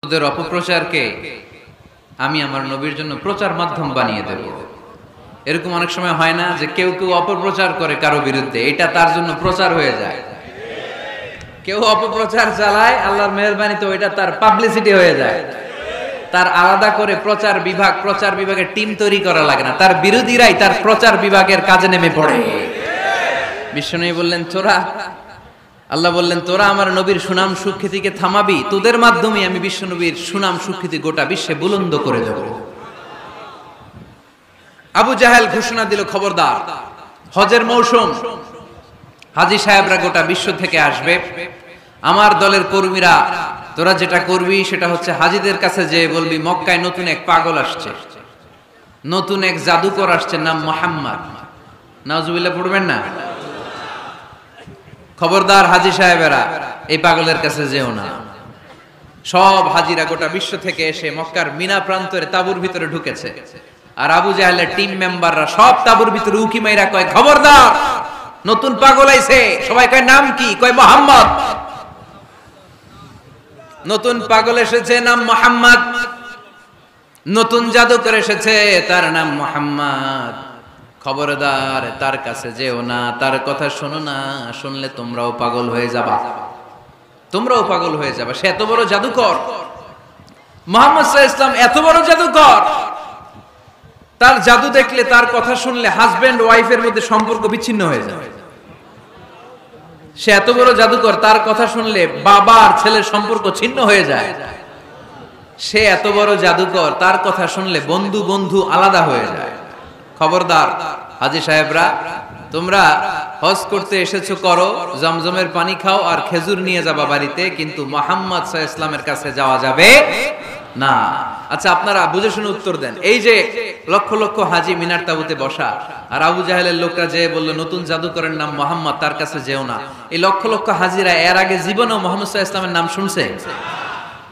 ওদের অপপ্রচারকে আমি আমার নবীর জন্য প্রচার মাধ্যম বানিয়ে দেব। এরকম অনেক সময় হয় না যে কেউ কেউ অপপ্রচার করে কারো বিরুদ্ধে, এটা তার জন্য প্রচার হয়ে যায়। কেউ অপপ্রচার চালায়, আল্লাহর মেহেরবানিতে ওইটা তার পাবলিসিটি হয়ে যায়। তার আলাদা করে প্রচার বিভাগের টিম তৈরি করা লাগে না, তার বিরোধীরাই তার প্রচার বিভাগের কাজে নেমে পড়ে। বিশ্বনবী বললেন আল্লাহ বললেন তোরা আমার নবীর সুনাম সুখ্যাতিকে থামাবি, তোদের মাধ্যমে আমি বিশ্বনবীর সুনাম সুখ্যাতি গোটা বিশ্বে বুলন্দ করে দেব। আবু জাহেল ঘোষণা দিল, খবরদার, হজের মৌসুম, হাজী সাহেবরা গোটা বিশ্ব থেকে আসবে, আমার দলের কর্মীরা তোরা যেটা করবি সেটা হচ্ছে হাজীদের কাছে যে বলবি মক্কায় নতুন এক পাগল আসছে, নতুন এক জাদুকর আসছে, নাম মুহাম্মদ। নাউজুবিল্লাহ পড়বেন না? খবরদার হাজী সাহেবেরা এই পাগলের কাছে যেও না। সব হাজীরা গোটা বিশ্ব থেকে এসে মক্কার মিনা প্রান্তরে তাঁবুর ভিতরে ঢুকেছে, আর আবু জাহেলের টিম মেম্বাররা সব তাঁবুর ভিতরে উকি মাইরা কয়, খবরদার, নতুন পাগল আইছে। সবাই কয় নাম কি? কয় মুহাম্মদ। নতুন পাগল এসেছে, নাম মুহাম্মদ। নতুন জাদুকর এসেছে, তার নাম মুহাম্মদ। খবরদার, তার কাছে যেও না, তার কথা শোনো না, শুনলে তোমরাও পাগল হয়ে যাবা, তোমরাও পাগল হয়ে যাবা। সে এত বড় জাদুকর, মুহাম্মদ সাল্লাল্লাহু আলাইহি ওয়াসাল্লাম এত বড় জাদুকর, তার জাদু দেখলে, তার কথা শুনলে হাজবেন্ড ওয়াইফের মধ্যে সম্পর্ক বিচ্ছিন্ন হয়ে যায়। সে এত বড় জাদুকর, তার কথা শুনলে বাবা আর ছেলের সম্পর্ক ছিন্ন হয়ে যায়। সে এত বড় জাদুকর, তার কথা শুনলে বন্ধু বন্ধু আলাদা হয়ে যায়। খবরদার হাজী সাহেবরা, তোমরা হজ করতে এসেছো, করো, জমজমের পানি খাও আর খেজুর নিয়ে যাবা বাড়িতে, কিন্তু মুহাম্মদ সাল্লাল্লাহু আলাইহি ওয়াসাল্লামের কাছে যাওয়া যাবে না। আচ্ছা, আপনারা বুঝে শুনে উত্তর দেন। এই যে লক্ষ লক্ষ হাজী মিনার তাঁবুতে বসা, আর আবু জাহেলের লোকরা যে বলল নতুন জাদুকরের নাম মুহাম্মদ, তার কাছে যেও না, এই লক্ষ লক্ষ হাজীরা এর আগে জীবনেও মুহাম্মদ সাল্লাল্লাহু আলাইহি ওয়াসাল্লামের নাম শুনছে?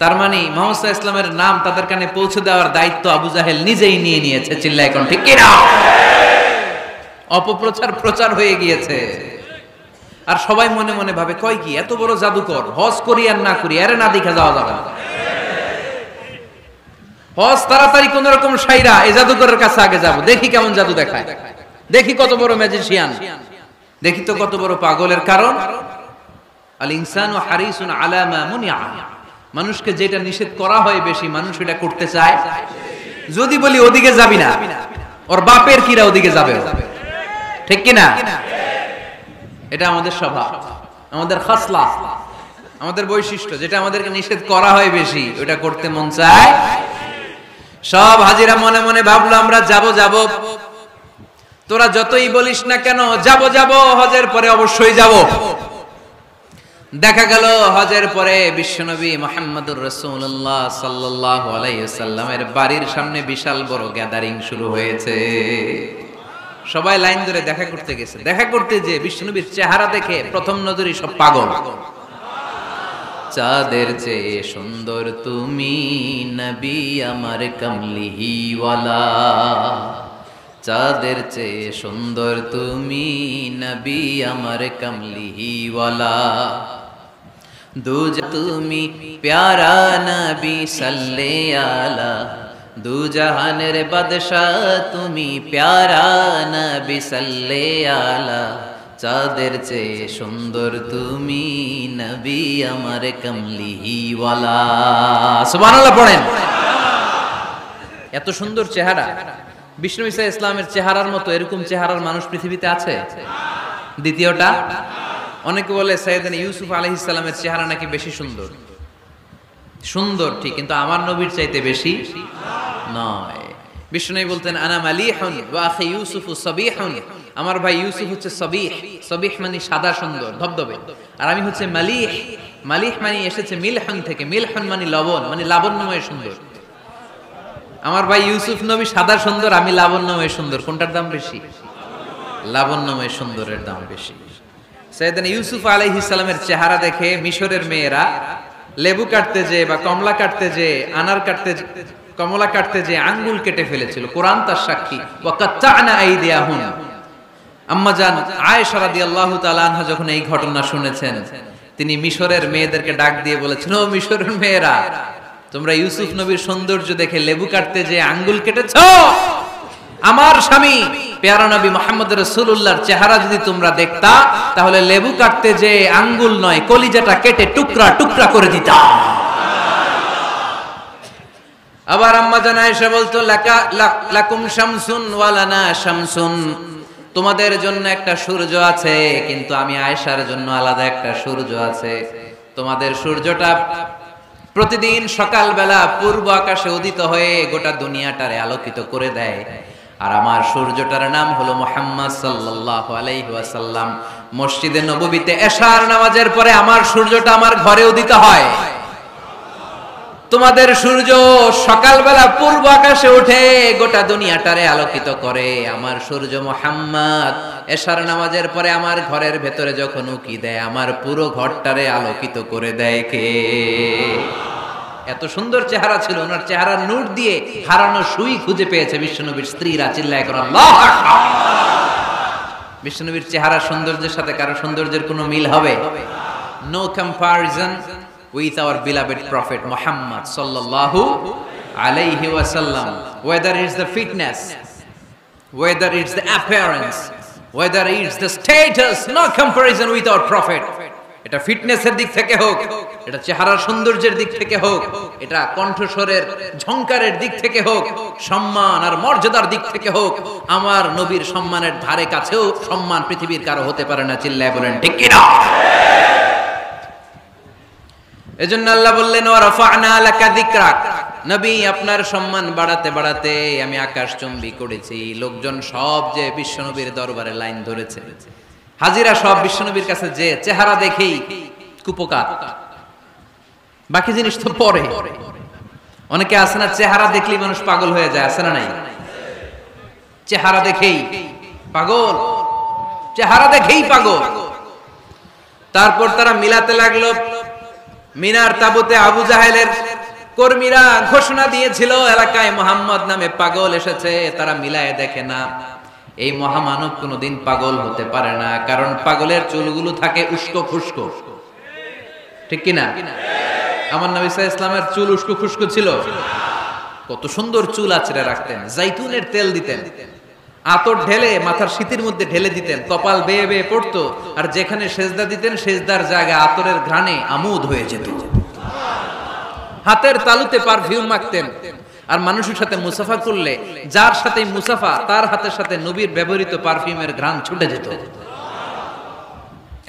তার মানে মুহাম্মদ সাল্লাল্লাহু আলাইহি ওয়াসাল্লামের নাম তাদের কানে পৌঁছে দেওয়ার দায়িত্ব আবু জাহেল নিজেই নিয়ে নিয়েছে। চিল্লায় কোন ঠিক কি না? প্রচার হয়ে গিয়েছে। আর সবাই মনে মনে ভাবে, কয় কি এত বড় জাদুকর, হজ করি আর না করি, আরে না দেখা যাওয়া যাবে না। হজ তাড়াতাড়ি কোন রকম সাইরা এই জাদুকরের কাছে আগে যাব, দেখি কেমন জাদু দেখায়, দেখি কত বড় ম্যাজিশিয়ান, দেখি তো কত বড় পাগলের। কারণ আল ইনসানু হারিসুন আলা মা মুনিআ, মানুষকে যেটা নিষেধ করা হয় বেশি, মানুষ এটা করতে চায়। যদি বলি ওদিকে যাবি না, ওর বাপের কিরা ওদিকে যাবে, ঠিক কি না? এটা আমাদের স্বভাব, আমাদের খাসলা, আমাদের বৈশিষ্ট্য। যেটা আমাদেরকে নিষেধ করা হয় বেশি, ওটা করতে মন চায়। সব হাজীরা মনে মনে ভাবলো আমরা যাব। তোরা যতই বলিস না কেন, যাব, হজের পরে অবশ্যই যাব। দেখা গেল হজের পরে বিশ্বনবী মুহাম্মদুর রাসূলুল্লাহ সাল্লাল্লাহু আলাইহি ওয়াসাল্লামের বাড়ির সামনে বিশাল বড় গ্যাদারিং শুরু হয়েছে। সবাই লাইন ধরে দেখা করতে গেছে। দেখা করতে যে বিশ্বনবীর চেহারা দেখে প্রথম নজরেই সব পাগল। চাঁদের চেয়ে সুন্দর তুমি নবী আমার কামলিওয়ালা, চাঁদের চেয়ে সুন্দর তুমি নবী আমার কামলিওয়ালা, দুজা তুমি প্যারা নবী সাল্লে আলা, দু জাহানের বাদশাহ তুমি প্যারা নবী সাল্লে আলা, চাঁদের চেয়ে সুন্দর তুমি নবী আমার কামলিওয়ালা। সুবহানাল্লাহ পড়েন। এত সুন্দর চেহারা, বিষ্ণু ঈসা ইসলামের চেহারার মতো এরকম চেহারার মানুষ পৃথিবীতে আছে? দ্বিতীয়টা, অনেকে বলে সাইয়েদনা ইউসুফ আলাইহিস সালামের চেহারা নাকি বেশি সুন্দর। সুন্দর ঠিক, কিন্তু আমার নবীর চাইতে বেশি নয়। বিষ্ণু বলতেন আনা মালিহুন ওয়া আখি ইউসুফু সাবিহুন, আমার ভাই ইউসুফ হচ্ছে সাবিহ, সাবিহ মানে সাদা সুন্দর ধবধবে, আর আমি হচ্ছে মালিহ, মালিহ মানে এসেছে মিলহন থেকে, মিলহন মানে লবণ, মানে লাবণ্যময় সুন্দর। আমার ভাই ইউসুফ নবী সাদা সুন্দর, আমি লাবণ্যময় সুন্দর। কোনটার দাম বেশি? লাবণ্যময় সুন্দরের দাম বেশি। সাইয়েদনা ইউসুফ আলাইহিস সালামের চেহারা দেখে মিশরের মেয়েরা লেবু কাটতে যে বা কমলা কাটতে যে, আনার কাটতে, কমলা কাটতে যে আঙ্গুল কেটে ফেলেছিল। কোরআন তার সাক্ষী। ওয়া কাত্তা'না আইদিয়াহুম, আম্মা জান আয়েশা রাদিয়াল্লাহু তাআলা আনহা যখন এই ঘটনা শুনেছেন, তিনি মিশরের মেয়েদেরকে ডাক দিয়ে বলেছেন, ও মিশরের মেয়েরা, তোমরা ইউসুফ নবীর সৌন্দর্য দেখে লেবু কাটতে যে আঙ্গুল কেটেছ, আমার স্বামী পেয়ারা নবী মুহাম্মদ রাসূলুল্লাহর চেহারা যদি তোমরা দেখতা, তাহলে লেবু কাটতে যে আঙ্গুল নয়, কলিজাটা কেটে টুকরা টুকরা করে দিতা। আবার আম্মা জান আয়েশা বলতো, লাকুম শামসুন ওয়া লানা শামসুন, তোমাদের জন্য একটা সূর্য আছে, কিন্তু আমি আয়েশার জন্য আলাদা একটা সূর্য আছে। তোমাদের সূর্যটা প্রতিদিন সকালবেলা পূর্ব আকাশে উদিত হয়ে গোটা দুনিয়াটারে আলোকিত করে দেয়, আর আমার সূর্যটার নাম হলো মুহাম্মদ সাল্লাল্লাহু আলাইহি ওয়াসাল্লাম। মসজিদে নববীতে এশার নামাজের পরে আমার সূর্যটা আমার ঘরে উদিত হয়। তোমাদের সূর্য সকালবেলা পূর্ব আকাশে উঠে গোটা দুনিয়াটারে আলোকিত করে, আমার সূর্য মুহাম্মদ এশার নামাজের পরে আমার ঘরের ভেতরে যখন উকি দেয়, আমার পুরো ঘরটারে আলোকিত করে দেয় কে? এত সুন্দর চেহারা ছিল, ওনার চেহারার নূর দিয়ে হারানো সুই খুঁজে পেয়েছে বিশ্বনবীর স্ত্রীরা। চিল্লায় করে আল্লাহু আকবার। বিশ্বনবীর চেহারা সৌন্দর্যের সাথে কারো সৌন্দর্যের কোনো মিল হবে? No comparison with our beloved prophet Muhammad sallallahu alayhi wasallam. Whether it's the fitness, whether it's the appearance, whether it's the status, no comparison with our prophet. এটা ফিটনেসের দিক থেকে হোক, এটা চেহারার সৌন্দর্যের দিক থেকে হোক, এটা কণ্ঠস্বরের ঝংকারের দিক থেকে হোক, সম্মান আর মর্যাদার দিক থেকে হোক, আমার নবীর সম্মানের ধারে কাছেও সম্মান পৃথিবীর কারো হতে পারে না। চিল্লায় বলেন ঠিক কি না? এজন্য আল্লাহ বললেন, ওয়া রাফা'না লাকা যিকরাক, নবী আপনার সম্মান বাড়াতে বাড়াতে আমি আকাশচুম্বী করেছি। লোকজন সব যে বিশ্বনবীর দরবারে লাইন ধরেছে, হাজিরা সব বিশ্বনবীর কাছে যে চেহারা দেখেই কুপকার, বাকি জিনিস তো পরে। অনেকে আছে না, চেহারা দেখলেই মানুষ পাগল হয়ে যায়, আছে না নাই? চেহারা দেখেই পাগল, চেহারা দেখেই পাগল। তারপর তারা মিলাতে লাগলো। মিনার তাবুতে আবু জাহেলের কর্মীরা ঘোষণা দিয়েছিল, এলাকায় মুহাম্মদ নামে পাগল এসেছে। তারা মিলায়ে দেখে না, এই মহামানব কোনোদিন পাগল হতে পারে না, কারণ পাগলের চুলগুলো থাকে উস্কো খুস্কো, ঠিক কিনা? আমার নবী সাল্লাল্লাহু আলাইহি ওয়াসাল্লামের চুল উস্কো খুস্কো ছিল? কত সুন্দর চুল আঁচড়ে রাখতেন, জাইতুনের তেল দিতেন, আতর ঢেলে মাথার শীতের মধ্যে ঢেলে দিতেন, কপাল বেয়ে বেয়ে পড়তো, আর যেখানে সেজদা দিতেন সেজদার জায়গা আতরের ঘ্রাণে আমোদ হয়ে যেত। হাতের তালুতে পারফিউম মাখতেন, আর মানুষের সাথে মুসাফা করলে যার সাথে মুসাফা তার হাতের সাথে নবীর ব্যবহৃত পারফিউমের ঘ্রাণ ছুটে যেত।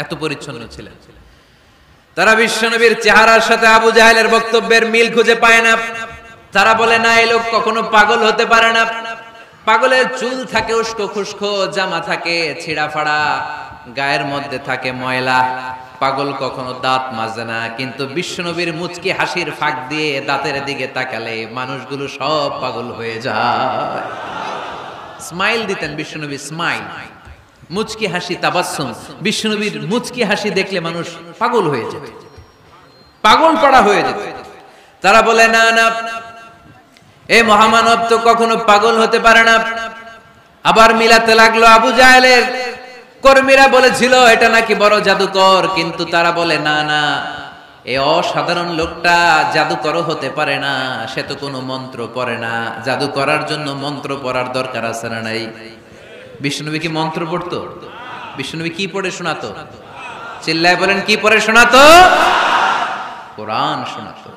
এত পরিচ্ছন্ন ছিলেন। তারা বিশ্বনবীর চেহারার সাথে আবু জাহেলের বক্তব্যের মিল খুঁজে পায় না। তারা বলে, না, এই লোক কখনো পাগল হতে পারে না। পাগলের চুল থাকে উস্কো খুস্কো, জামা থাকে ছিঁড়া ফাড়া, গায়ের মধ্যে থাকে ময়লা। পাগল কখনো দাঁত মাজে না, কিন্তু বিশ্বনবীর মুচকি হাসির ফাঁক দিয়ে দাঁতের দিকে তাকালে মানুষগুলো সব পাগল হয়ে যায়। স্মাইল দিতেন বিশ্বনবী, স্মাইল, মুচকি হাসি, তাবাসসুম। বিশ্বনবীর মুচকি হাসি দেখলে মানুষ পাগল হয়ে যেত, পাগল পাড়া হয়ে যেত। তারা বলে, না না, এই মহামানব তো কখনো পাগল হতে পারে না। আবার মিলাতে লাগলো। আবু জাহেলের কর্মীরা বলেছিল এটা নাকি বড় জাদুকর, কিন্তু তারা বলে, না না, এই অসাধারণ লোকটা জাদুকরও হতে পারে না, সে তো কোনো মন্ত্র পড়ে না। জাদু করার জন্য মন্ত্র পড়ার দরকার আছে না নাই? বিষ্ণুনবী কি মন্ত্র পড়তো? বিষ্ণুনবী কি পড়ে শোনাতো? চিল্লায় বলেন, কি পড়ে শোনাতো? কোরআন শোনাতো।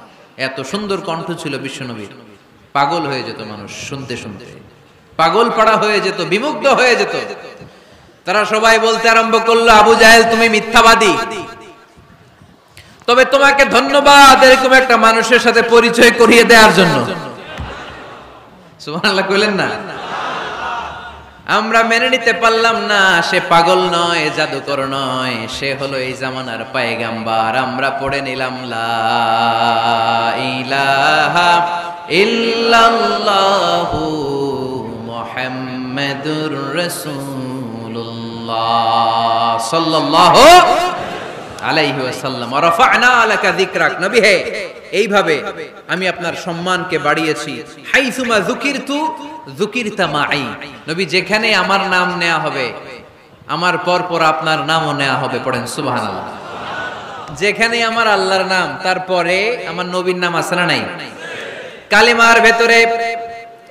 এত সুন্দর কণ্ঠ ছিল বিশ্বনবীর, পাগল হয়ে যেত মানুষ শুনতে শুনতে, পাগল পাড়া হয়ে যেত, বিমুগ্ধ হয়ে যেত। তারা সবাই বলতে আরম্ভ করলো, আবু জাহেল তুমি মিথ্যাবাদী, তবে তোমাকে ধন্যবাদ এরকম একটা মানুষের সাথে পরিচয় করিয়ে দেওয়ার জন্য। সুবহানাল্লাহ কইলেন না? আমরা মেনে নিতে পারলাম না সে পাগল নয়, জাদুকর নয়, সে হলো এই জামানার পয়গম্বর। আমরা পড়ে নিলাম লা ইলাহা ইল্লাল্লাহু মুহাম্মাদুর রাসূলুল্লাহ সাল্লাল্লাহু আলাইহি ওয়াসাল্লাম। ওয়া রাফা'না লাকা যিকরাক, নবী হে, এইভাবে আমি আপনার সম্মানকে বাড়িয়েছি। হাইসুমা যুকিরতু যুকিরতা মাই, নবী যেখানে আমার নাম নেওয়া হবে আমার পর পর আপনার নামও নেওয়া হবে। পড়েন সুবহানাল্লাহ। যেখানে আমার আল্লাহর নাম তারপরে আমার নবীর নাম আছে না নাই? কালিমার ভেতরে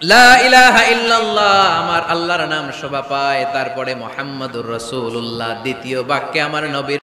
লা ইলাহা ইল্লাল্লাহ আমার আল্লাহর নাম শোভা পায়, তারপরে মুহাম্মাদুর রাসূলুল্লাহ দ্বিতীয় বাক্যে আমার নবীর